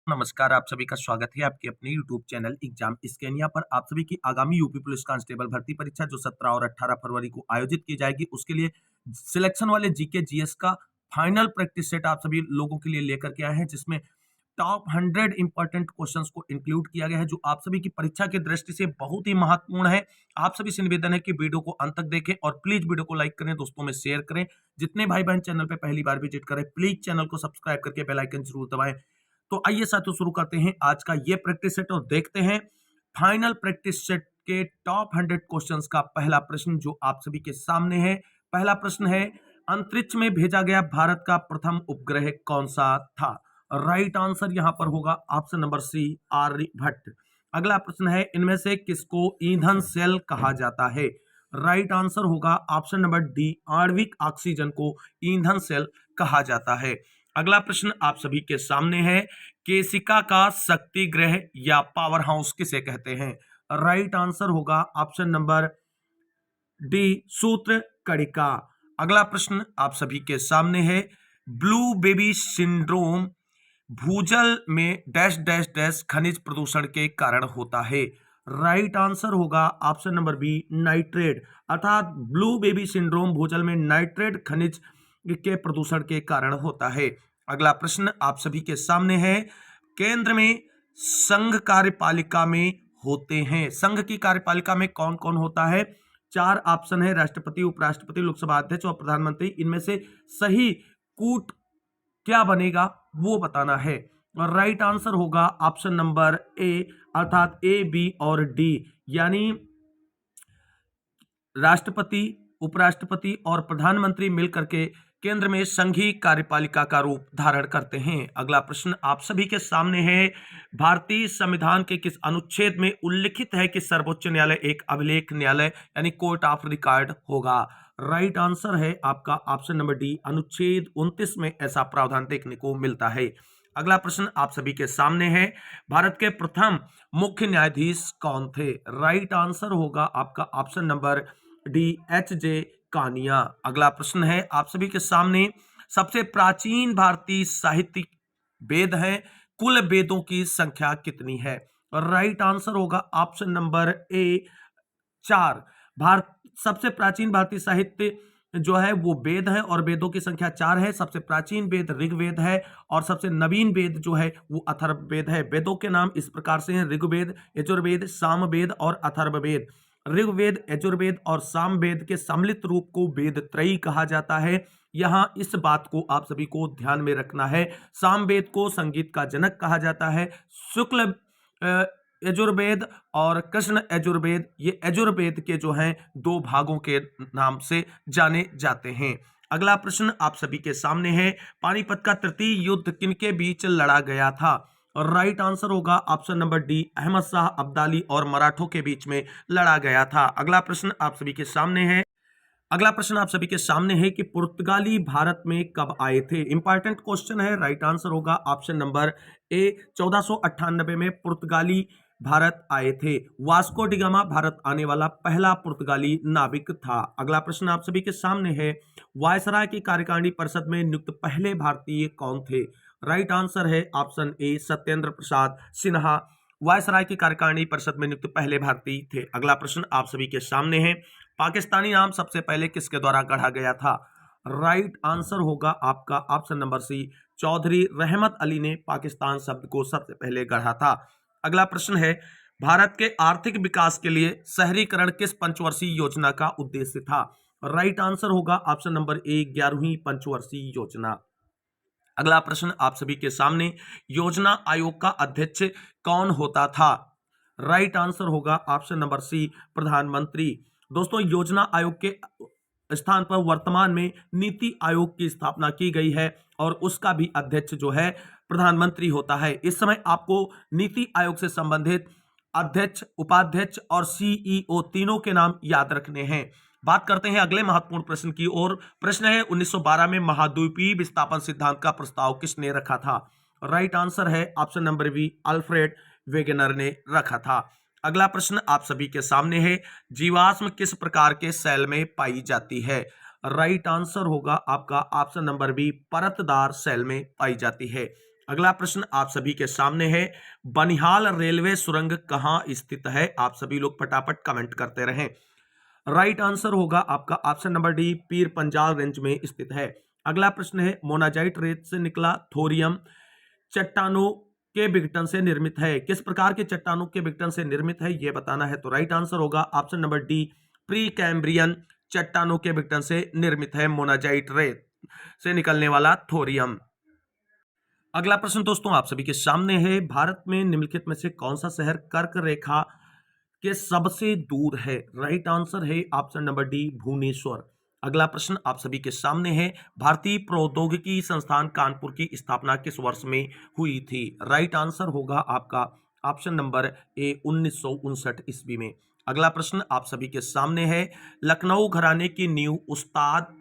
नमस्कार, आप सभी का स्वागत है आपके अपने यूट्यूब चैनल एग्जाम स्कैन। यहाँ पर आप सभी की आगामी यूपी पुलिस कांस्टेबल भर्ती परीक्षा जो 17 और 18 फरवरी को आयोजित की जाएगी, उसके लिए सिलेक्शन वाले जीके जीएस का फाइनल प्रैक्टिस सेट आप सभी लोगों के लिए लेकर के आए हैं, जिसमें टॉप 100 इंपॉर्टेंट क्वेश्चंस को इंक्लूड किया गया है, जो आप सभी की परीक्षा की दृष्टि से बहुत ही महत्वपूर्ण है। आप सभी से निवेदन है कि वीडियो को अंत तक देखें और प्लीज वीडियो को लाइक करें, दोस्तों में शेयर करें। जितने भाई बहन चैनल पे पहली बार विजिट करें, प्लीज चैनल को सब्सक्राइब करके बेल आइकन जरूर दबाएं। तो आइए साथियों, शुरू करते हैं आज का ये प्रैक्टिस सेट और देखते हैं फाइनल प्रैक्टिस सेट के टॉप 100 क्वेश्चंस का पहला प्रश्न जो आप सभी के सामने है। पहला प्रश्न है, अंतरिक्ष में भेजा गया भारत का प्रथम उपग्रह कौन सा था? राइट आंसर यहां पर होगा ऑप्शन नंबर सी, आर्यभट्ट। अगला प्रश्न है, इनमें से किसको ईंधन सेल कहा जाता है? राइट आंसर होगा ऑप्शन नंबर डी, आणविक ऑक्सीजन को ईंधन सेल कहा जाता है। अगला प्रश्न आप सभी के सामने है, केसिका का शक्ति ग्रह या पावर हाउस किसे कहते हैं? राइट आंसर होगा ऑप्शन नंबर डी, सूत्र कणिका। अगला प्रश्न आप सभी के सामने है, ब्लू बेबी सिंड्रोम भूजल में डैश डैश डैश खनिज प्रदूषण के कारण होता है। राइट आंसर होगा ऑप्शन नंबर बी, नाइट्रेट। अर्थात ब्लू बेबी सिंड्रोम भूजल में नाइट्रेट खनिज के प्रदूषण के कारण होता है। अगला प्रश्न आप सभी के सामने है, केंद्र में संघ कार्यपालिका में होते हैं, संघ की कार्यपालिका में कौन कौन होता है? 4 ऑप्शन है, राष्ट्रपति, उपराष्ट्रपति, लोकसभा अध्यक्ष और प्रधानमंत्री। इनमें से सही कूट क्या बनेगा वो बताना है। और राइट आंसर होगा ऑप्शन नंबर ए, अर्थात ए, बी और डी, यानी राष्ट्रपति, उपराष्ट्रपति और प्रधानमंत्री मिलकर के केंद्र में संघीय कार्यपालिका का रूप धारण करते हैं। अगला प्रश्न आप सभी के सामने है, भारतीय संविधान के किस अनुच्छेद में उल्लिखित है कि सर्वोच्च न्यायालय एक अभिलेख न्यायालय यानी कोर्ट ऑफ रिकॉर्ड होगा? राइट आंसर है आपका ऑप्शन नंबर डी, अनुच्छेद 29 में ऐसा प्रावधान देखने को मिलता है। अगला प्रश्न आप सभी के सामने है, भारत के प्रथम मुख्य न्यायाधीश कौन थे? राइट आंसर होगा आपका option number D, H J Kania. अगला प्रश्न है आप सभी के सामने, सबसे प्राचीन भारतीय साहित्यिक वेद है, कुल वेदों की संख्या कितनी है? राइट आंसर होगा ऑप्शन नंबर ए, 4। भारत सबसे प्राचीन भारतीय साहित्य जो है वो वेद है और वेदों की संख्या 4 है। सबसे प्राचीन वेद ऋग्वेद है और सबसे नवीन वेद जो है वो अथर्ववेद है। वेदों के नाम इस प्रकार से हैं, ऋग्वेद, यजुर्वेद, सामवेद और अथर्ववेद। ऋग्वेद, यजुर्वेद और सामवेद के सम्मिलित रूप को वेद त्रयी कहा जाता है। यहां इस बात को आप सभी को ध्यान में रखना है, सामवेद को संगीत का जनक कहा जाता है। शुक्ल यजुर्वेद और कृष्ण यजुर्वेद, ये यजुर्वेद के जो हैं 2 भागों के नाम से जाने जाते हैं। अगला प्रश्न आप सभी के सामने है, पानीपत का तृतीय युद्ध किनके बीच लड़ा गया था? और राइट आंसर होगा option number D, Ahmad Shah Abdali और मराठों के बीच में लड़ा गया था। अगला प्रश्न आप सभी के सामने है, अगला प्रश्न आप सभी के सामने है कि पुर्तगाली भारत में कब आए थे? इंपॉर्टेंट क्वेश्चन है। राइट आंसर होगा ऑप्शन नंबर ए, 1498 में पुर्तगाली भारत आए थे। वास्को डिगामा भारत आने वाला पहला पुर्तगाली नाविक था। अगला प्रश्न आप सभी के सामने है, वायसराय की कार्यकारिणी परिषद में नियुक्त पहले भारतीय कौन थे? राइट आंसर है option A, Satyendra Prasad Sinha viceroy की कार्यकारिणी परिषद में नियुक्त पहले भारतीय थे। अगला प्रश्न आप सभी के सामने है, पाकिस्तानी नाम सबसे पहले किसके द्वारा गढ़ा गया था? राइट आंसर होगा आपका ऑप्शन नंबर सी, चौधरी रहमत अली ने पाकिस्तान शब्द को सबसे पहले गढ़ा था। अगला प्रश्न है, भारत के आर्थिक विकास के लिए शहरीकरण किस पंचवर्षीय योजना का उद्देश्य था? राइट आंसर होगा ऑप्शन नंबर ए, 11वीं पंचवर्षीय योजना। अगला प्रश्न आप सभी के सामने, योजना आयोग का अध्यक्ष कौन होता था? राइट आंसर होगा ऑप्शन नंबर सी, प्रधानमंत्री। दोस्तों, योजना आयोग के स्थान पर वर्तमान में नीति आयोग की स्थापना की गई है और उसका भी अध्यक्ष जो है प्रधानमंत्री होता है। इस समय आपको नीति आयोग से संबंधित अध्यक्ष, उपाध्यक्ष और सीईओ तीनों के नाम याद रखने हैं। बात करते हैं अगले महत्वपूर्ण प्रश्न की ओर। प्रश्न है, 1912 में महाद्वीपीय विस्थापन सिद्धांत का प्रस्ताव किसने रखा था? राइट आंसर है option number B, Alfred Wegener ने रखा था। अगला प्रश्न आप सभी के सामने है, जीवाश्म किस प्रकार के सेल में पाई जाती है? राइट आंसर होगा आपका ऑप्शन नंबर बी, परतदार सेल में पाई जाती है। अगला प्रश्न आप सभी के सामने है, बनिहाल रेलवे सुरंग कहाँ स्थित है? आप सभी लोग फटाफट कमेंट करते रहें। राइट आंसर होगा आपका option number D, Pir Panjal range में स्थित है। अगला प्रश्न है, मोनाजाइट रेत से निकला थोरियम चट्टानों के विघटन से निर्मित है? किस प्रकार के चट्टानों के विघटन से निर्मित है यह बताना है। तो राइट आंसर होगा option number D, pre Cambrian चट्टानों के विघटन से निर्मित है मोनाजाइट रेत से निकलने वाला थोरियम। अगला प्रश्न दोस्तों आप सभी के सामने है, भारत में निम्नलिखित में से कौन सा शहर कर्क रेखा के सबसे दूर है? राइट आंसर है ऑप्शन नंबर डी, भुवनेश्वर। अगला प्रश्न आप सभी के सामने है, भारतीय प्रौद्योगिकी संस्थान कानपुर की स्थापना किस वर्ष में हुई थी? राइट आंसर होगा आपका ऑप्शन नंबर ए, 1959 ईस्वी में। अगला प्रश्न आप सभी के सामने है, लखनऊ घराने की नींव उस्ताद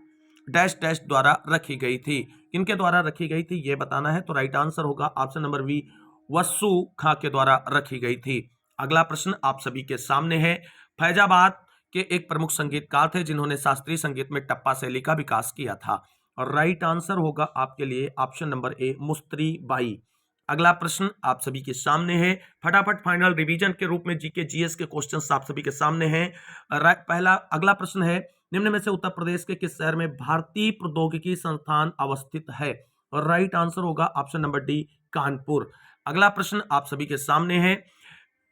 डैश डैश द्वारा रखी गई थी? किनके द्वारा रखी गई थी यह बताना है। तो राइट आंसर होगा ऑप्शन नंबर बी, वस्सु खां के द्वारा रखी गई थी। अगला प्रश्न आप सभी के सामने है, फैजाबाद के एक प्रमुख संगीतकार थे जिन्होंने शास्त्रीय संगीत में टप्पा शैली का विकास किया था? और राइट आंसर होगा आपके लिए ऑप्शन नंबर ए, मुस्त्री बाई। अगला प्रश्न आप सभी के सामने है, फटाफट फाइनल रिवीजन के रूप में जीके जीएस के क्वेश्चंस आप सभी के सामने हैं। पहला अगला प्रश्न है, निम्न में से उत्तर प्रदेश के किस शहर में भारतीय प्रौद्योगिकी संस्थान अवस्थित है? और राइट आंसर होगा ऑप्शन नंबर डी, कानपुर। अगला प्रश्न आप सभी के सामने है,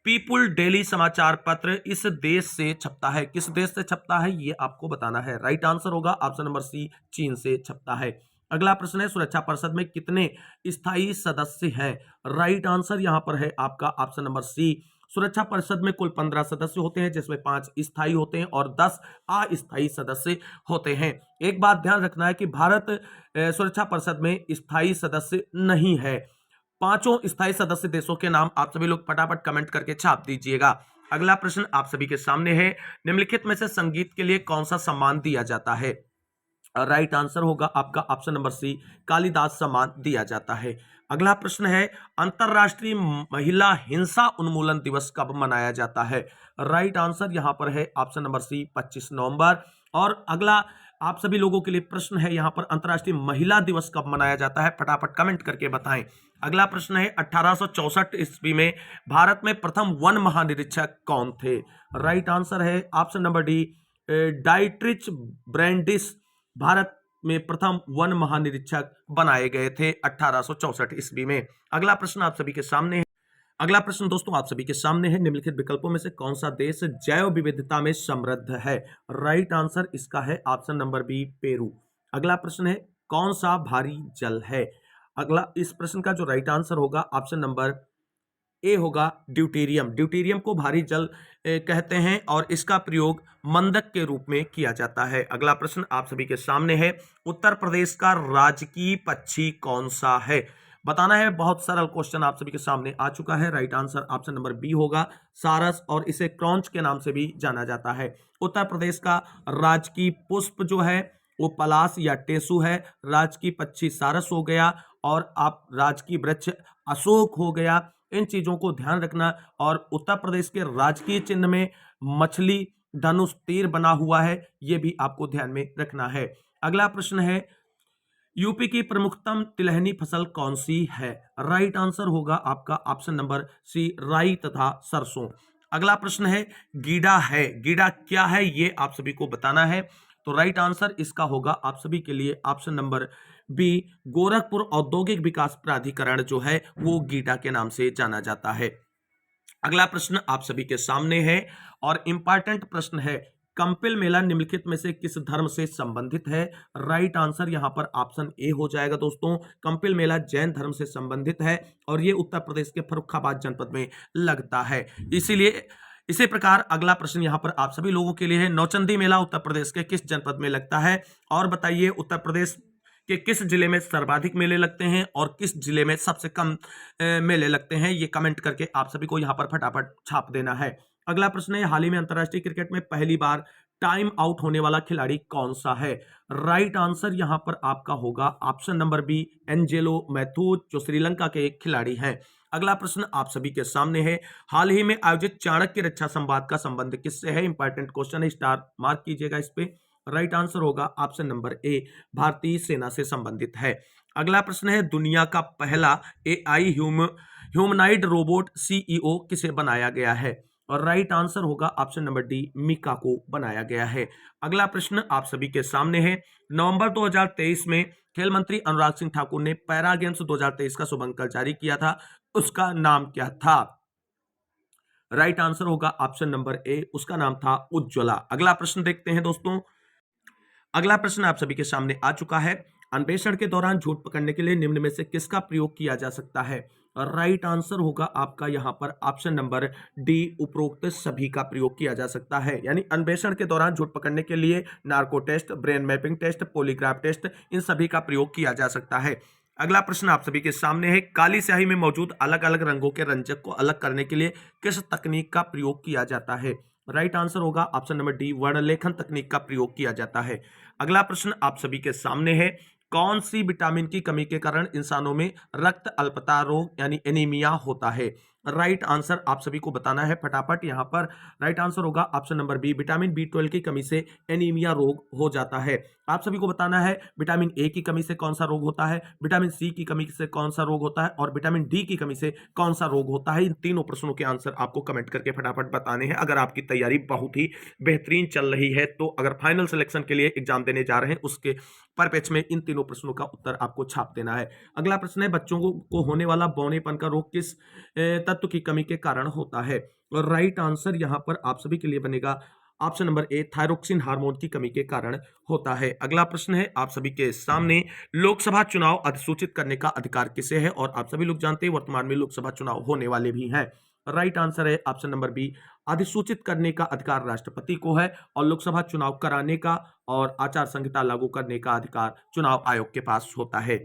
पीपुल डेली समाचार पत्र इस देश से छपता है? किस देश से छपता है ये आपको बताना है। राइट आंसर होगा ऑप्शन नंबर सी, चीन से छपता है। अगला प्रश्न है, सुरक्षा परिषद में कितने स्थायी सदस्य हैं? राइट आंसर यहां पर है आपका ऑप्शन नंबर सी, सुरक्षा परिषद में कुल 15 सदस्य होते हैं जिसमें 5 स्थायी होते हैं और 10 अस्थायी सदस्य होते हैं। एक बात ध्यान रखना है कि भारत सुरक्षा परिषद में स्थायी सदस्य नहीं है। पांचों स्थायी सदस्य देशों के नाम आप सभी लोग फटाफट कमेंट करके छाप दीजिएगा। अगला प्रश्न आप सभी के सामने है, निम्नलिखित में से संगीत के लिए कौन सा सम्मान दिया जाता है? राइट आंसर होगा आपका ऑप्शन नंबर सी, कालिदास सम्मान दिया जाता है। अगला प्रश्न है, अंतरराष्ट्रीय महिला हिंसा उन्मूलन दिवस कब मनाया जाता है? राइट आंसर यहां पर है ऑप्शन नंबर सी, 25 नवंबर। और अगला आप सभी लोगों के लिए प्रश्न है यहां पर, अंतरराष्ट्रीय महिला दिवस कब मनाया जाता है? फटाफट कमेंट करके बताएं। अगला प्रश्न है, 1864 ईस्वी में भारत में प्रथम वन महानिरीक्षक कौन थे? राइट आंसर है option number D, Dietrich Brandis Bharat में प्रथम वन महानिरीक्षक बनाए गए थे 1864 ईस्वी में। अगला प्रश्न आप सभी के सामने है, अगला प्रश्न दोस्तों आप सभी के सामने है, निम्नलिखित विकल्पों में से कौन सा देश जैव विविधता में समृद्ध है? राइट आंसर इसका है ऑप्शन नंबर बी, पेरू। अगला प्रश्न है, कौन सा भारी जल है? अगला इस प्रश्न का जो राइट आंसर होगा ऑप्शन नंबर ए होगा, ड्यूटेरियम। ड्यूटेरियम को भारी जल कहते हैं और इसका प्रयोग मंदक के रूप में किया जाता है। अगला प्रश्न आप सभी के सामने है, उत्तर प्रदेश का राजकीय पक्षी कौन सा है? बताना है। बहुत सरल क्वेश्चन आप सभी के सामने आ चुका है। Right answer option number B होगा, सारस, और इसे क्रॉन्च के नाम से भी जाना जाता है। उत्तर प्रदेश का राजकीय पुष्प जो है वो पलाश या टेसू है, राजकीय पक्षी सारस हो गया, और आप राजकीय वृक्ष अशोक हो गया। इन चीजों को ध्यान रखना। और उत्तर प्रदेश के राजकीय चिन्ह में मछली, धनुष, तीर बना हुआ है, यह भी आपको ध्यान में रखना है। अगला प्रश्न है, यूपी की प्रमुखतम तिलहनी फसल कौन सी है? राइट आंसर होगा आपका ऑप्शन नंबर सी, राई तथा सरसों। अगला प्रश्न है, गीडा है, गीडा क्या है ये आप सभी को बताना है। तो राइट आंसर इसका होगा आप सभी के लिए ऑप्शन नंबर बी, गोरखपुर औद्योगिक विकास प्राधिकरण जो है वो गीडा के नाम से जाना जाता है। अगला प्रश्न आप सभी के सामने है और इंपॉर्टेंट प्रश्न है, कंपिल मेला निम्नलिखित में से किस धर्म से संबंधित है? राइट आंसर यहां पर ऑप्शन ए हो जाएगा दोस्तों। कंपिल मेला जैन धर्म से संबंधित है और ये उत्तर प्रदेश के फर्रुखाबाद जनपद में लगता है। इसीलिए इसी प्रकार अगला प्रश्न यहां पर आप सभी लोगों के लिए है, नौचंदी मेला उत्तर प्रदेश के किस जनपद में लगता है? और बताइए उत्तर प्रदेश कि किस जिले में सर्वाधिक मेले लगते हैं और किस जिले में सबसे कम मेले लगते हैं, ये कमेंट करके आप सभी को यहां पर फटाफट छाप देना है। अगला प्रश्न है, हाल ही में अंतरराष्ट्रीय क्रिकेट में पहली बार टाइम आउट होने वाला खिलाड़ी कौन सा है? राइट आंसर यहां पर आपका होगा option number B, Angelo Mathews, जो श्रीलंका के एक खिलाड़ी हैं। अगला प्रश्न आप सभी के सामने है, हाल ही में आयोजित चाणक्य रक्षा संवाद का संबंध किससे है? इंपॉर्टेंट क्वेश्चन है, स्टार मार्क कीजिएगा इस पे। राइट आंसर होगा ऑप्शन नंबर ए, भारतीय सेना से संबंधित है। अगला प्रश्न है दुनिया का पहला एआई ह्यूमनाइड रोबोट सीईओ किसे बनाया गया है? और राइट आंसर होगा ऑप्शन नंबर डी, मिका को बनाया गया है। अगला प्रश्न आप सभी के सामने है। नवंबर 2023 में खेल मंत्री अनुराग सिंह ठाकुर ने पैरा गेम्स 2023 का शुभंकर जारी किया था, उसका नाम क्या था? राइट आंसर होगा ऑप्शन नंबर ए, उसका नाम था उज्ज्वला। अगला प्रश्न देखते हैं दोस्तों। अगला प्रश्न आप सभी के सामने आ चुका है। अन्वेषण के दौरान झूठ पकड़ने के लिए निम्न में से किसका प्रयोग किया जा सकता है? राइट आंसर होगा आपका यहां पर ऑप्शन नंबर डी, उपरोक्त सभी का प्रयोग किया जा सकता है। यानी अन्वेषण के दौरान झूठ पकड़ने के लिए narco test, brain mapping test, polygraph test, इन सभी का प्रयोग किया जा सकता है। अगला प्रश्न आप सभी के सामने है। काली स्याही में मौजूद अलग अलग रंगों के रंजक को अलग करने के लिए किस तकनीक का प्रयोग किया जाता है? राइट आंसर होगा ऑप्शन नंबर डी, वर्णलेखन तकनीक का प्रयोग किया जाता है। अगला प्रश्न आप सभी के सामने है। कौन सी विटामिन की कमी के कारण इंसानों में रक्त अल्पता रोग यानी एनीमिया होता है? राइट आंसर आप सभी को बताना है फटाफट। यहां पर राइट आंसर होगा option number B, vitamin B 12 की कमी से एनीमिया रोग हो जाता है। आप सभी को बताना है विटामिन ए की कमी से कौन सा रोग होता है, विटामिन सी की कमी से कौन सा रोग होता है और विटामिन डी की कमी से कौन सा रोग होता है। इन तीनों प्रश्नों के आंसर आपको कमेंट करके फटाफट बताने हैं। अगर आपकी तैयारी बहुत ही बेहतरीन चल रही है तो अगर फाइनल सिलेक्शन के लिए एग्जाम देने जा रहे हैं उसके पर पेज में इन तीनों प्रश्नों का उत्तर आपको छाप देना है। अगला प्रश्न है बच्चों को होने वाला बौनेपन का रोग किस तत्व की कमी के कारण होता है? और राइट आंसर यहां पर आप सभी के लिए बनेगा option number A, thyroxine hormone की कमी के कारण होता है। अगला प्रश्न है आप सभी के सामने। लोकसभा चुनाव अधिसूचित करने का अधिकार किसे है? और आप सभी लोग जानते हैं वर्तमान में लोकसभा चुनाव होने वाले भी हैं। राइट आंसर है ऑप्शन नंबर बी, अधिसूचित करने का अधिकार राष्ट्रपति को है और लोकसभा चुनाव कराने का और आचार संहिता लागू करने का अधिकार चुनाव आयोग के पास होता है।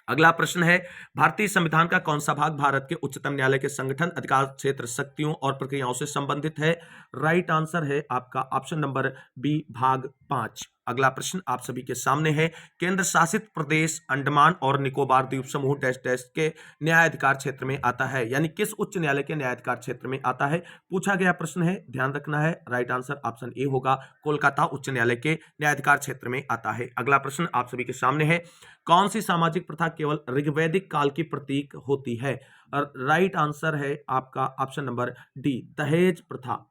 अगला प्रश्न है भारतीय संविधान का कौन सा भाग भारत के उच्चतम न्यायालय के संगठन, अधिकार क्षेत्र, शक्तियों और प्रक्रियाओं से संबंधित है? राइट आंसर है आपका ऑप्शन नंबर बी, भाग 5। अगला प्रश्न आप सभी के सामने है। केंद्र शासित प्रदेश अंडमान और निकोबार द्वीप समूह डैश डैश के न्यायाधिकार क्षेत्र में आता है, यानी किस उच्च न्यायालय के न्यायाधिकार क्षेत्र में आता है? पूछा गया प्रश्न है, ध्यान रखना है। राइट आंसर ऑप्शन ए होगा, कोलकाता उच्च न्यायालय के न्यायाधिकार क्षेत्र में आता है। अगला प्रश्न आप सभी के सामने है। कौन सी सामाजिक प्रथा केवल ऋग्वैदिक काल की प्रतीक होती है? और राइट आंसर है आपका ऑप्शन नंबर डी, दहेज प्रथा।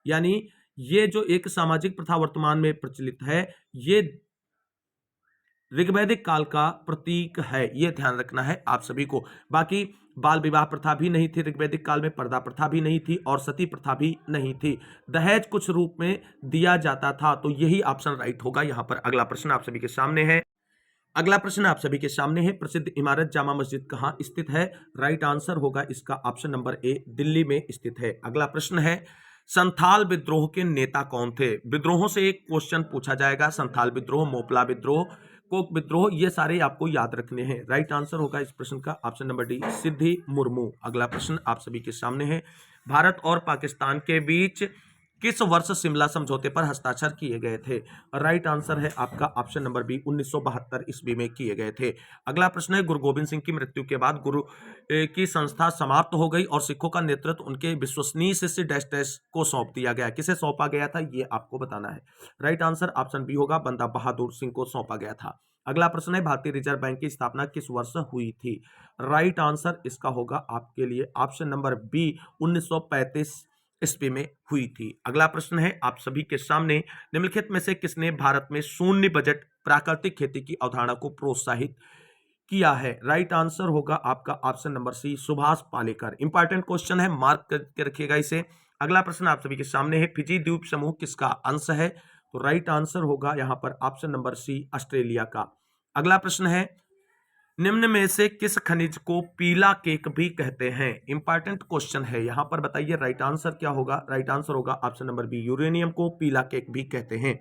यानी ये जो एक सामाजिक प्रथा वर्तमान में प्रचलित है ये ऋग्वैदिक काल का प्रतीक है, ये ध्यान रखना है आप सभी को। बाकी बाल विवाह प्रथा भी नहीं थी ऋग्वैदिक काल में, पर्दा प्रथा भी नहीं थी और सती प्रथा भी नहीं थी। दहेज कुछ रूप में दिया जाता था, तो यही ऑप्शन राइट होगा यहां पर। अगला प्रश्न आप सभी के सामने है। अगला प्रश्न आप सभी के सामने है। प्रसिद्ध इमारत जामा मस्जिद कहां स्थित है? राइट आंसर होगा इसका ऑप्शन नंबर ए, दिल्ली में स्थित है। अगला प्रश्न है संथाल विद्रोह के नेता कौन थे? विद्रोहों से एक क्वेश्चन पूछा जाएगा। संथाल विद्रोह, मोपला विद्रोह, कोक विद्रोह, ये सारे आपको याद रखने हैं। राइट आंसर होगा इस प्रश्न का ऑप्शन नंबर डी, सिद्धि मुर्मू। अगला प्रश्न आप सभी के सामने है। भारत और पाकिस्तान के बीच किस वर्ष शिमला समझौते पर हस्ताक्षर किए गए थे? राइट आंसर है आपका ऑप्शन नंबर बी, 1972 ईस्वी में किए गए थे। अगला प्रश्न है गुरु गोविंद सिंह की मृत्यु के बाद गुरु की संस्था समाप्त हो गई और सिखों का नेतृत्व उनके विश्वसनीय शिष्य डैश डैश को सौंप दिया गया। किसे सौंपा गया था ये आपको बताना है। राइट आंसर ऑप्शन बी होगा, बंदा बहादुर सिंह को सौंपा गया था। अगला प्रश्न है भारतीय रिजर्व बैंक की स्थापना किस वर्ष हुई थी? राइट आंसर इसका होगा आपके लिए ऑप्शन नंबर बी, 1935 ईस्वी में हुई थी। अगला प्रश्न है आप सभी के सामने। निम्नलिखित में से किसने भारत में शून्य बजट प्राकृतिक खेती की अवधारणा को प्रोत्साहित किया है? राइट आंसर होगा आपका option number C, Subhash Palekar. Important question है, मार्क करके रखिएगा इसे। अगला प्रश्न आप सभी के सामने है। फिजी द्वीप समूह किसका अंश है? तो राइट आंसर होगा यहां पर ऑप्शन नंबर सी, ऑस्ट्रेलिया का। अगला प्रश्न है निम्न में से किस खनिज को पीला केक भी कहते हैं? इंपॉर्टेंट क्वेश्चन है यहां पर, बताइए राइट आंसर क्या होगा? राइट आंसर होगा ऑप्शन नंबर बी, यूरेनियम को पीला केक भी कहते हैं।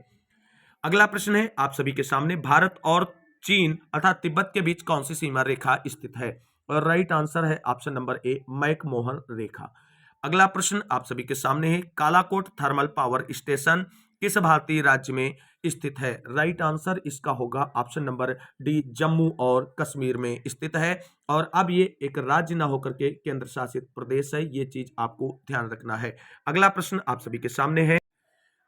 अगला प्रश्न है आप सभी के सामने। भारत और चीन अर्थात तिब्बत के बीच कौन सी सीमा रेखा स्थित है? और राइट आंसर है ऑप्शन नंबर ए, मैकमोहन रेखा। अगला प्रश्न आप सभी के सामने है। कालाकोट थर्मल पावर स्टेशन किस भारतीय राज्य में स्थित है? राइट आंसर इसका होगा ऑप्शन नंबर डी, जम्मू और कश्मीर में स्थित है। और अब ये एक राज्य ना होकर के केंद्र शासित प्रदेश है, ये चीज आपको ध्यान रखना है। अगला प्रश्न आप सभी के सामने है।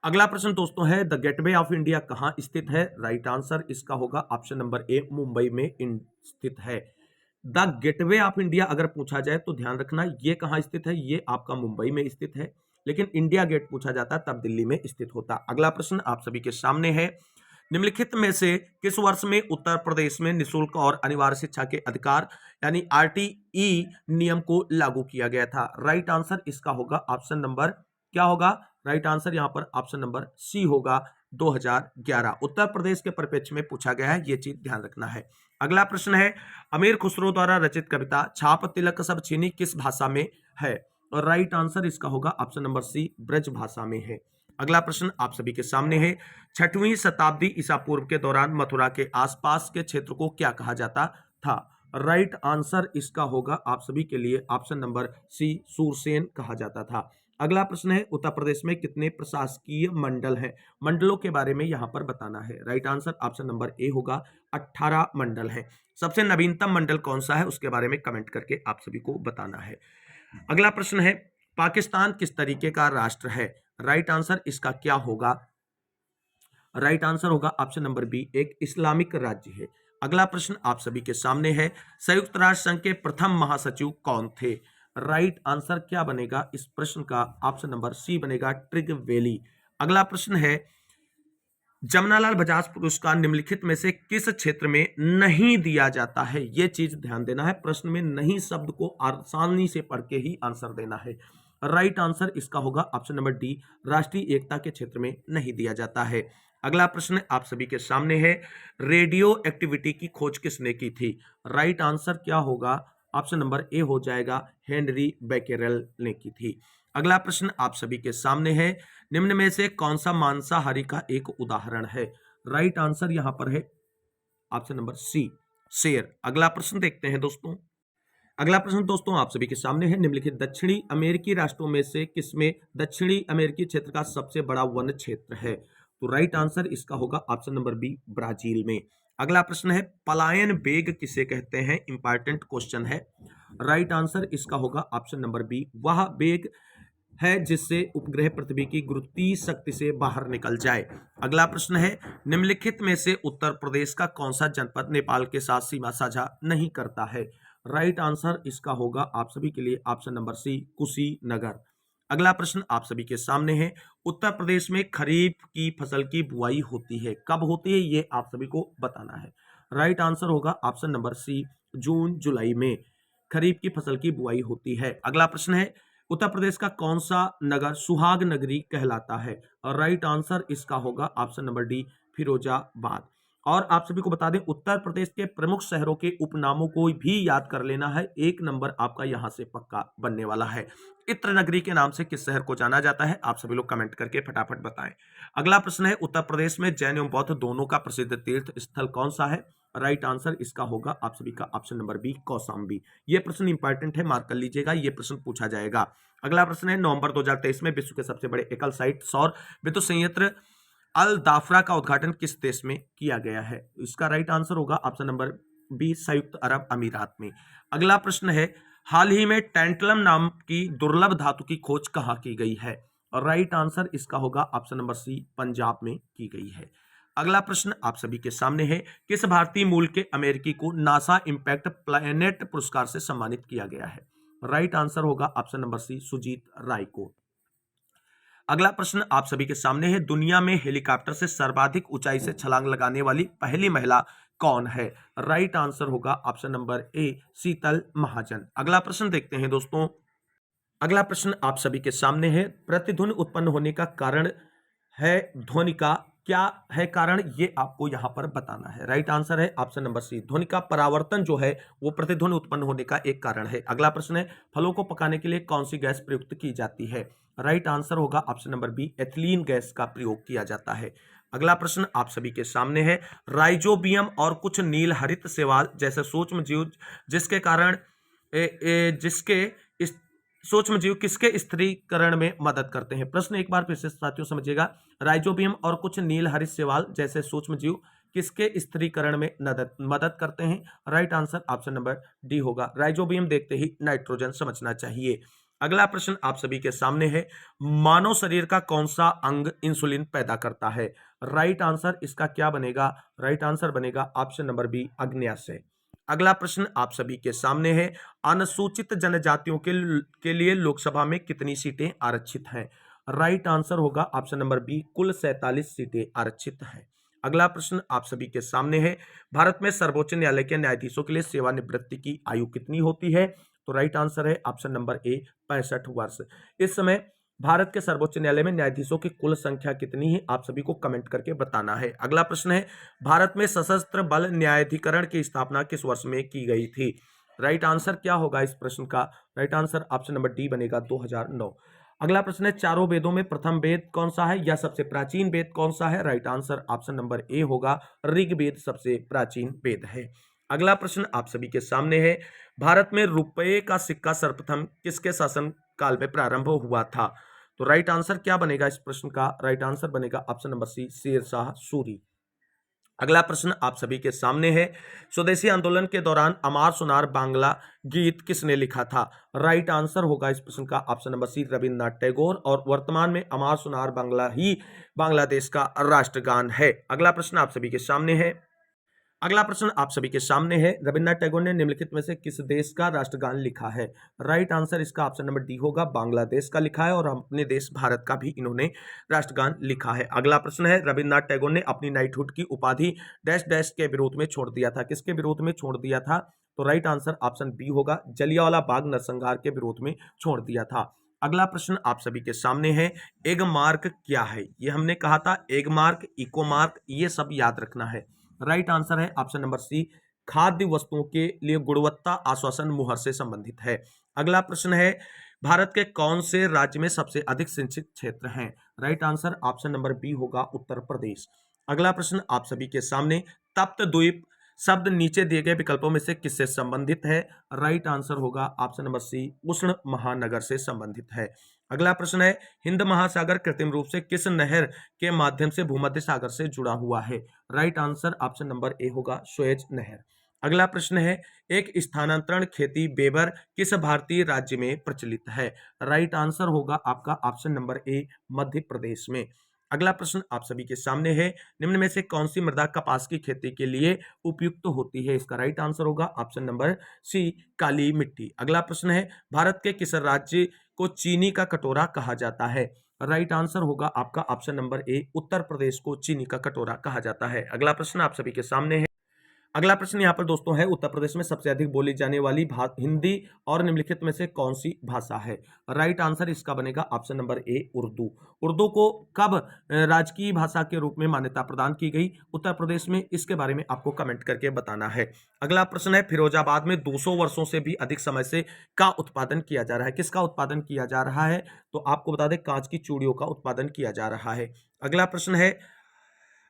अगला प्रश्न दोस्तों है, द गेटवे ऑफ इंडिया कहाँ स्थित है? राइट आंसर इसका होगा ऑप्शन नंबर ए, मुंबई में स्थित है। द गेटवे ऑफ इंडिया अगर पूछा जाए तो ध्यान रखना ये कहाँ स्थित है, ये आपका मुंबई में स्थित है, लेकिन इंडिया गेट पूछा जाता तब दिल्ली में स्थित होता। अगला प्रश्न आप सभी के सामने है, निम्नलिखित में से किस वर्ष में उत्तर प्रदेश में निःशुल्क और अनिवार्य शिक्षा के अधिकार यानी आरटीई नियम को लागू किया गया था? राइट आंसर इसका होगा ऑप्शन नंबर क्या होगा? राइट आंसर यहां पर ऑप्शन नंबर सी होगा, 2011। उत्तर प्रदेश के परिप्रेक्ष्य में पूछा गया है, ये चीज ध्यान रखना है। अगला प्रश्न है, अमीर खुसरो द्वारा रचित कविता छाप तिलक सब छीनी किस भाषा में है? और राइट आंसर इसका होगा ऑप्शन नंबर सी, ब्रज भाषा में है। अगला प्रश्न आप सभी के सामने है, 6वीं शताब्दी ईसा पूर्व के दौरान मथुरा के आसपास के क्षेत्र को क्या कहा जाता था? राइट आंसर इसका होगा आप सभी के लिए ऑप्शन नंबर सी, सूरसेन कहा जाता था। अगला प्रश्न है, उत्तर प्रदेश में कितने प्रशासकीय मंडल हैं? मंडलों के बारे में यहां पर बताना है। Right answer option number A होगा, 18 मंडल हैं। सबसे नवीनतम मंडल कौन सा है उसके बारे में कमेंट करके आप सभी को बताना है। अगला प्रश्न है, पाकिस्तान किस तरीके का राष्ट्र है? राइट आंसर इसका क्या होगा? राइट आंसर होगा ऑप्शन नंबर बी, एक इस्लामिक राज्य है। अगला प्रश्न आप सभी के सामने है, संयुक्त राष्ट्र संघ के प्रथम महासचिव कौन थे? राइट आंसर क्या बनेगा इस प्रश्न का? ऑप्शन नंबर सी बनेगा, ट्रिगवेली। अगला प्रश्न है, जमनालाल बजाज पुरस्कार निम्नलिखित में से किस क्षेत्र में नहीं दिया जाता है? यह चीज ध्यान देना है, प्रश्न में नहीं शब्द को आसानी से पढ़ के ही आंसर देना है। राइट आंसर इसका होगा ऑप्शन नंबर डी, राष्ट्रीय एकता के क्षेत्र में नहीं दिया जाता है। अगला प्रश्न आप सभी के सामने है, रेडियो एक्टिविटी की खोज किसने की थी? राइट आंसर क्या होगा? ऑप्शन नंबर ए हो जाएगा, हेनरी बेकेरेल ने की थी। अगला प्रश्न आप सभी के सामने है, निम्न में से कौन सा मांसाहारी का एक उदाहरण है? राइट आंसर यहां पर है ऑप्शन नंबर सी, शेर। अगला प्रश्न देखते हैं दोस्तों। अगला प्रश्न दोस्तों आप सभी के सामने है, निम्नलिखित दक्षिणी अमेरिकी राष्ट्रों में से किसमें दक्षिणी अमेरिकी क्षेत्र का सबसे बड़ा वन क्षेत्र है? तो राइट आंसर इसका होगा ऑप्शन नंबर बी, ब्राजील में। अगला प्रश्न है, पलायन वेग किसे कहते हैं? इंपॉर्टेंट क्वेश्चन है। राइट आंसर इसका होगा ऑप्शन नंबर बी, वह वेग है जिससे उपग्रह पृथ्वी की गुरुत्वीय शक्ति से बाहर निकल जाए। अगला प्रश्न है, निम्नलिखित में से उत्तर प्रदेश का कौन सा जनपद नेपाल के साथ सीमा साझा नहीं करता है? राइट आंसर इसका होगा आप सभी के लिए ऑप्शन नंबर सी, कुशीनगर। अगला प्रश्न आप सभी के सामने है, उत्तर प्रदेश में खरीफ की फसल की बुआई होती है, कब होती है ये आप सभी को बताना है। राइट आंसर होगा ऑप्शन नंबर सी, जून जुलाई में खरीफ की फसल की बुआई होती है। अगला प्रश्न है, उत्तर प्रदेश का कौन सा नगर सुहाग नगरी कहलाता है? और राइट आंसर इसका होगा ऑप्शन नंबर डी, फिरोजाबाद। और आप सभी को बता दें, उत्तर प्रदेश के प्रमुख शहरों के उपनामों को भी याद कर लेना है, एक नंबर आपका यहां से पक्का बनने वाला है। इत्र नगरी के नाम से किस शहर को जाना जाता है? आप सभी लोग कमेंट करके फटाफट बताएं। अगला प्रश्न है, उत्तर प्रदेश में जैन एवं बौद्ध दोनों का प्रसिद्ध तीर्थ स्थल कौन सा है? राइट आंसर इसका होगा आप सभी का ऑप्शन नंबर बी, कौशाम्बी। यह प्रश्न इंपॉर्टेंट है, मार्क कर लीजिएगा, यह प्रश्न पूछा जाएगा। अगला प्रश्न है, नवंबर 2023 में विश्व के सबसे बड़े एकल साइट सौर विद्युत संयंत्र अल दाफरा का उद्घाटन किस देश में किया गया है? इसका राइट आंसर होगा ऑप्शन नंबर बी, संयुक्त अरब अमीरात में। अगला प्रश्न है, हाल ही में टैंटलम नाम की दुर्लभ धातु की खोज कहां की गई है? और राइट आंसर इसका होगा ऑप्शन नंबर सी, पंजाब में की गई है। अगला प्रश्न आप सभी के सामने है, किस भारतीय मूल के अमेरिकी को नासा इंपैक्ट प्लैनेट पुरस्कार से सम्मानित किया गया है? राइट आंसर होगा ऑप्शन नंबर सी, सुजीत राय को। अगला प्रश्न आप सभी के सामने है, दुनिया में हेलीकॉप्टर से सर्वाधिक ऊंचाई से छलांग लगाने वाली पहली महिला कौन है? राइट आंसर होगा ऑप्शन नंबर ए, शीतल महाजन। अगला प्रश्न देखते हैं दोस्तों। अगला प्रश्न आप सभी के सामने है, प्रतिध्वनि उत्पन्न होने का कारण है ध्वनि का क्या है कारण? ये आपको यहां पर बताना है। राइट आंसर है ऑप्शन नंबर सी, ध्वनि का परावर्तन जो है वो प्रतिध्वनि उत्पन्न होने का एक कारण है। अगला प्रश्न है, फलों को पकाने के लिए कौन सी गैस प्रयुक्त की जाती है? राइट आंसर होगा option number B, ethylene gas का प्रयोग किया जाता है। अगला प्रश्न आप सभी के सामने है, राइजोबियम और कुछ नील हरित शैवाल जैसे सूक्ष्म जीव जिसके कारण सूक्ष्म जीव किसके स्थिरीकरण में मदद करते हैं? प्रश्न एक बार फिर से साथियों समझिएगा, राइजोबियम और कुछ नील हरित शैवाल जैसे सूक्ष्म जीव किसके स्थिरीकरण में मदद करते हैं? Right answer option number D होगा, राइजोबियम देखते ही नाइट्रोजन समझना चाहिए। अगला प्रश्न आप सभी के सामने है, मानव शरीर का कौन सा अंग इंसुलिन पैदा करता है? राइट आंसर इसका क्या बनेगा? राइट आंसर बनेगा ऑप्शन नंबर बी, अग्न्याशय। अगला प्रश्न आप सभी के सामने है, अनुसूचित जनजातियों के लिए लोकसभा में कितनी सीटें आरक्षित हैं? राइट आंसर होगा ऑप्शन नंबर बी, कुल 47 सीटें आरक्षित हैं। अगला प्रश्न आप सभी के सामने है, भारत में सर्वोच्च न्यायालय के न्यायाधीशों के लिए सेवानिवृत्ति की आयु कितनी होती है? तो राइट आंसर है ऑप्शन नंबर ए, 65 वर्ष। इस समय भारत के सर्वोच्च न्यायालय में न्यायाधीशों की कुल संख्या कितनी है? आप सभी को कमेंट करके बताना है। अगला प्रश्न है, भारत में सशस्त्र बल न्यायाधिकरण की स्थापना किस वर्ष में की गई थी? राइट आंसर क्या होगा इस प्रश्न का? Right answer option number D बनेगा, 2009। अगला प्रश्न है, चारों वेदों में प्रथम वेद कौन सा है या सबसे प्राचीन वेद कौन सा है? Right answer option number A होगा, ऋग्वेद सबसे प्राचीन वेद है। अगला प्रश्न आप सभी के सामने है, भारत में रुपये का सिक्का सर्वप्रथम किसके शासन काल में प्रारंभ हुआ था? तो राइट आंसर क्या बनेगा इस प्रश्न का? राइट आंसर बनेगा option number C, Sher Shah Suri. अगला प्रश्न आप सभी के सामने है, स्वदेशी आंदोलन के दौरान अमार सुनार बांग्ला गीत किसने लिखा था? राइट आंसर होगा इस प्रश्न का option number C, Rabindranath Tagore. और वर्तमान में अमार सुनार बांग्ला ही बांग्लादेश का राष्ट्रगान है। अगला प्रश्न आप सभी के सामने है, अगला प्रश्न आप सभी के सामने है, रविन्द्रनाथ टैगोर ने निम्नलिखित में से किस देश का राष्ट्रगान लिखा है? राइट आंसर इसका ऑप्शन नंबर डी होगा, बांग्लादेश का लिखा है। और अपने देश भारत का भी इन्होंने राष्ट्रगान लिखा है। अगला प्रश्न है, रविन्द्रनाथ टैगोर ने अपनी नाइटहुड की उपाधि डैश डैश के विरोध में छोड़ दिया था? किसके विरोध में छोड़ दिया था? तो राइट आंसर ऑप्शन बी होगा, जलियांवाला बाग नरसंहार के विरोध में छोड़ दिया था। अगला प्रश्न आप सभी के सामने है, एग मार्क क्या है? ये हमने कहा था एग मार्क, इको मार्क, ये सब याद रखना है। राइट आंसर है ऑप्शन नंबर सी, खाद्य वस्तुओं के लिए गुणवत्ता आश्वासन मुहर से संबंधित है। अगला प्रश्न है, भारत के कौन से राज्य में सबसे अधिक सिंचित क्षेत्र हैं? Right answer option number B होगा, उत्तर प्रदेश। अगला प्रश्न आप सभी के सामने, तप्त द्वीप शब्द नीचे दिए गए विकल्पों में से किससे संबंधित है? राइट आंसर होगा ऑप्शन नंबर सी, उष्ण महानगर से संबंधित है। अगला प्रश्न है, हिंद महासागर कृत्रिम रूप से किस नहर के माध्यम से भूमध्य सागर से जुड़ा हुआ है? Right answer option number A होगा, सुएज नहर। अगला प्रश्न है, एक स्थानांतरण खेती वेबर किस भारतीय राज्य में प्रचलित है? राइट आंसर होगा आपका option number A, Madhya Pradesh में। अगला प्रश्न आप सभी के सामने है, निम्न में से कौन सी मृदा कपास की खेती के लिए उपयुक्त होती है? इसका राइट आंसर होगा ऑप्शन नंबर सी, काली मिट्टी। अगला प्रश्न है, भारत के किस राज्य को चीनी का कटोरा कहा जाता है? राइट आंसर होगा आपका option number A, Uttar Pradesh को चीनी का कटोरा कहा जाता है। अगला प्रश्न आप सभी के सामने है, अगला प्रश्न यहाँ पर दोस्तों है, उत्तर प्रदेश में सबसे अधिक बोली जाने वाली हिंदी और निम्नलिखित में से कौन सी भाषा है? राइट आंसर इसका बनेगा option number A, Urdu. Urdu को कब राजकीय भाषा के रूप में मान्यता प्रदान की गई उत्तर प्रदेश में? इसके बारे में आपको कमेंट करके बताना है। अगला प्रश्न है, फिरोजाबाद में 200 वर्षों से भी अधिक समय से का उत्पादन किया जा रहा है? किसका उत्पादन किया जा रहा है? तो आपको बता दें, कांच की चूड़ियों का उत्पादन किया जा रहा है। अगला प्रश्न है,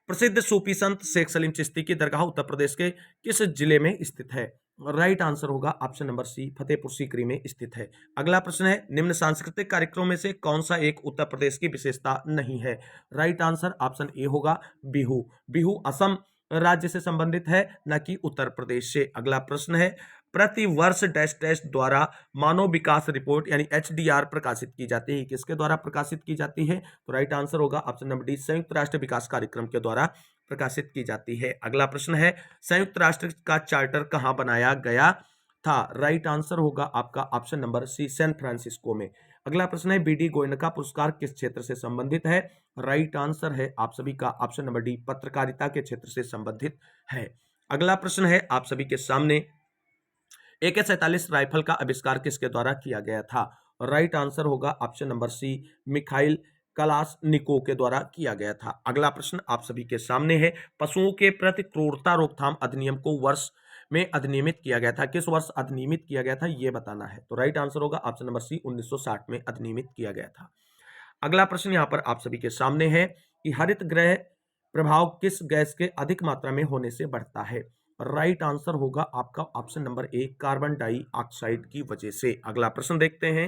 प्रसिद्ध सूफी संत शेख सलीम चिश्ती की दरगाह उत्तर प्रदेश के किस जिले में स्थित है? राइट आंसर होगा option number C, Fatehpur Sikri में स्थित है। अगला प्रश्न है, निम्न सांस्कृतिक कार्यक्रमों में से कौन सा एक उत्तर प्रदेश की विशेषता नहीं है? राइट आंसर ऑप्शन ए होगा, बिहू। बिहू असम राज्य से संबंधित है, न कि उत्तर प्रदेश से। अगला प्रश्न है, प्रति वर्ष डैश डैश द्वारा मानव विकास रिपोर्ट यानी एचडीआर प्रकाशित की जाती है? किसके द्वारा प्रकाशित की जाती है? तो राइट आंसर होगा ऑप्शन नंबर डी, संयुक्त राष्ट्र विकास कार्यक्रम के द्वारा प्रकाशित की जाती है। अगला प्रश्न है, संयुक्त राष्ट्र का चार्टर कहां बनाया गया था? राइट आंसर होगा आपका option number C, San Francisco में। अगला प्रश्न है, बीडी गोयनका पुरस्कार किस क्षेत्र से संबंधित है? राइट आंसर है आप सभी का ऑप्शन नंबर डी, पत्रकारिता के क्षेत्र से संबंधित है। अगला प्रश्न है आप सभी के सामने, AK-47 राइफल का आविष्कार किसके द्वारा किया गया था? राइट आंसर होगा option number C, Mikhail Kalashnikov के द्वारा किया गया था। अगला प्रश्न आप सभी के सामने है, पशुओं के प्रति क्रूरता रोकथाम अधिनियम को वर्ष में अधिनियमित किया गया था? किस वर्ष अधिनियमित किया गया था, यह बताना है। तो राइट आंसर होगा ऑप्शन नंबर सी, 1960 में अधिनियमित किया गया था। अगला प्रश्न यहां पर आप सभी के सामने है कि हरित गृह प्रभाव किस गैस के अधिक मात्रा में होने से बढ़ता है? राइट आंसर होगा आपका option number A, carbon dioxide की वजह से। अगला प्रश्न देखते हैं,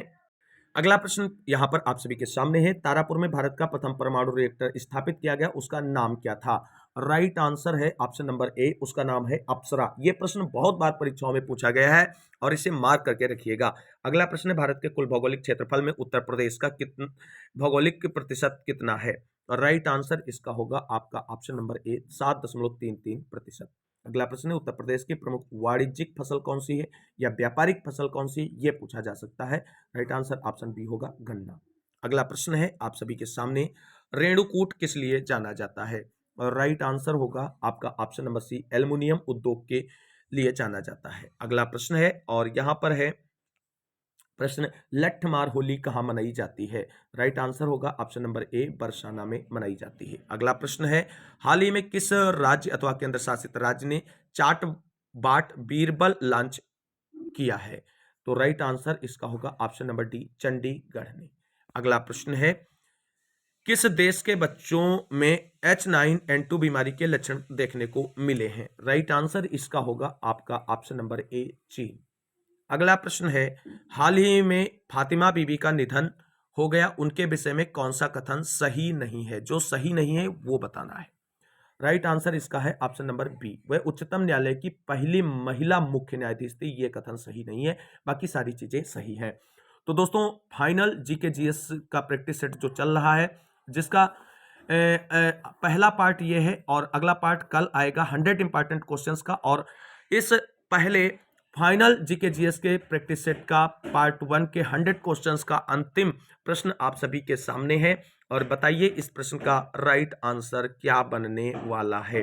अगला प्रश्न यहाँ पर आप सभी के सामने है, तारापुर में भारत का प्रथम परमाणु रिएक्टर स्थापित किया गया, उसका नाम क्या था? राइट आंसर है ऑप्शन नंबर ए, उसका नाम है अप्सरा। यह प्रश्न बहुत बार परीक्षाओं में पूछा गया है और इसे मार्क करके रखिएगा। अगला प्रश्न है, भारत के कुल भौगोलिक क्षेत्रफल में उत्तर प्रदेश का कितना भौगोलिक प्रतिशत कितना है? राइट आंसर इसका होगा आपका ऑप्शन नंबर ए, 7.33%। अगला प्रश्न है, उत्तर प्रदेश की प्रमुख वाणिज्यिक फसल कौन सी है या व्यापारिक फसल कौन सी है, यह पूछा जा सकता है। राइट आंसर ऑप्शन बी होगा, गन्ना। अगला प्रश्न है आप सभी के सामने, रेणुकूट किस लिए जाना जाता है? और राइट आंसर होगा आपका ऑप्शन नंबर सी, एल्युमिनियम उद्योग के लिए जाना जाता है। अगला प्रश्न है और यहां पर है प्रश्न, लठमार होली कहाँ मनाई जाती है? राइट आंसर होगा ऑप्शन नंबर ए, बरसाना में मनाई जाती है। अगला प्रश्न है, हाल ही में किस राज्य अथवा केंद्र शासित राज्य ने चाट बाट बीरबल लॉन्च किया है? तो राइट आंसर इसका होगा ऑप्शन नंबर डी, चंडीगढ़ ने। अगला प्रश्न है, किस देश के बच्चों में H9N2 बीमारी के लक्षण देखने को मिले हैं? राइट आंसर इसका होगा आपका ऑप्शन नंबर ए, चीन। अगला प्रश्न है, हाल ही में फातिमा बीबी का निधन हो गया, उनके विषय में कौन सा कथन सही नहीं है? जो सही नहीं है वो बताना है। राइट आंसर इसका है ऑप्शन नंबर बी, वह उच्चतम न्यायालय की पहली महिला मुख्य न्यायाधीश थी। ये कथन सही नहीं है, बाकी सारी चीजें सही हैं। तो दोस्तों, फाइनल जीके जीएस का प्रैक्टिस सेट जो चल रहा है, जिसका पहला पार्ट ये है और अगला पार्ट कल आएगा 100 इंपॉर्टेंट क्वेश्चंस का। और इस पहले फाइनल जीके जीएस के प्रैक्टिस सेट का पार्ट 1 के 100 क्वेश्चंस का अंतिम प्रश्न आप सभी के सामने है और बताइए इस प्रश्न का राइट आंसर क्या बनने वाला है।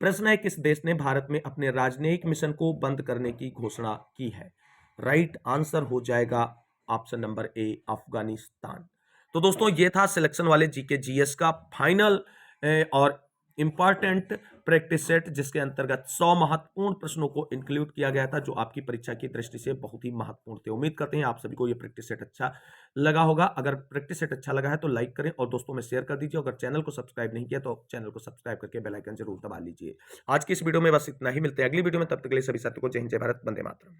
प्रश्न है, किस देश ने भारत में अपने राजनयिक मिशन को बंद करने की घोषणा की है? राइट आंसर हो जाएगा ऑप्शन नंबर ए, अफगानिस्तान। तो दोस्तों, ये था सिलेक्शन वाले जीके जीएस का फाइनल और इंपॉर्टेंट प्रैक्टिस सेट, जिसके अंतर्गत 100 महत्वपूर्ण प्रश्नों को इंक्लूड किया गया था, जो आपकी परीक्षा की दृष्टि से बहुत ही महत्वपूर्ण थे। उम्मीद करते हैं आप सभी को ये प्रैक्टिस सेट अच्छा लगा होगा। अगर प्रैक्टिस सेट अच्छा लगा है तो लाइक करें और दोस्तों में शेयर कर दीजिए। अगर चैनल को सब्सक्राइब नहीं किया तो चैनल को सब्सक्राइब करके बेल आइकन जरूर दबा लीजिए। आज की इस वीडियो में बस इतना ही, मिलते हैं अगली वीडियो में, तब तक के लिए सभी साथियों को जय हिंद, जय भारत, वंदे मातरम।